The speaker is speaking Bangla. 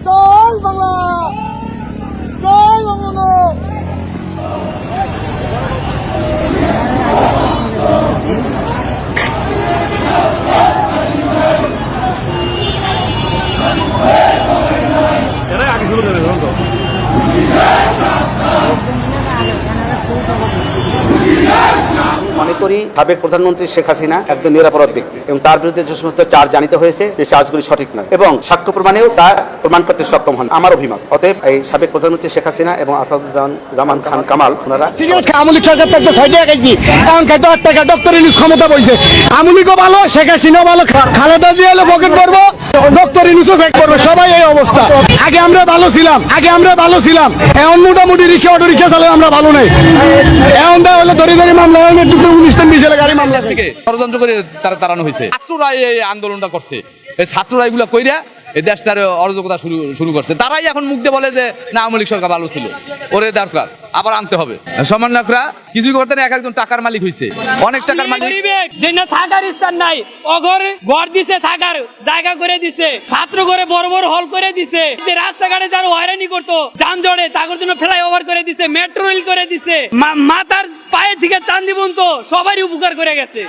জয় বাংলা, জয় বঙ্গবন্ধু। মনে করি সাবেক প্রধানমন্ত্রী শেখ হাসিনা একজন নিরাপরাধ ব্যক্তি এবং তার বিরুদ্ধে যে সমস্ত চার্জ জানিতে হয়েছে যে চার্জগুলি সঠিক নয় এবং সাক্ষ্য প্রমাণেও তা প্রমাণ করতে সক্ষম হন আমার অভিমত। অতএব এই সাবেক প্রধানমন্ত্রী শেখ হাসিনা এবং আসাদুজ্জামান খান কামাল ওনারা আমলিক সরকার থাকতে 6 টাকা খাইছি, এখন খাইতে 8 টাকা। ডক্টর ইউনূস ক্ষমতা বইছে, আমলিকও ভালো, শেখ হাসিনাও ভালো, খালেদা জিয়া হলে পকেট করবো, ডক্টর ইউনূসও ব্যাক করবে, সবাই এই অবস্থা। আগে আমরা ভালো ছিলাম, এখন মোটামুটি রিক্সা অটো রিক্সা চালে আমরা ভালো নেই। এখন দা হলে ধরে মামলা 19 দিন 20 গাড়ি মামলা থেকে ষড়যন্ত্র করে তারা তাড়ানো হয়েছে। ছাত্ররাই এই আন্দোলনটা করছে, এই ছাত্ররা এগুলা কইরা এই দেশটার অরাজকতা শুরু করছে। তারাই এখন মুখ দিয়ে বলে যে না আওয়ামী লীগ সরকার ভালো ছিল, ওরে দরকার আবার আনতে হবে। সমন্বয়করা কিছুই করতে না, এক একজন টাকার মালিক হয়েছে, অনেক টাকার মালিক। যে না থাকার স্থান নাই, অঘর ঘর দিছে, থাকার জায়গা করে দিছে, ছাত্র করে বড় বড় হল করে দিছে, যে রাস্তাঘাটে যারা হয়রানি করতো যানজটে তাদের জন্য ফ্লাইওভার করে দিছে, মেট্রো রেল করে দিছে, মাথার পায়ে থেকে চান্দি পর্যন্ত সবারই উপকার করে গেছে।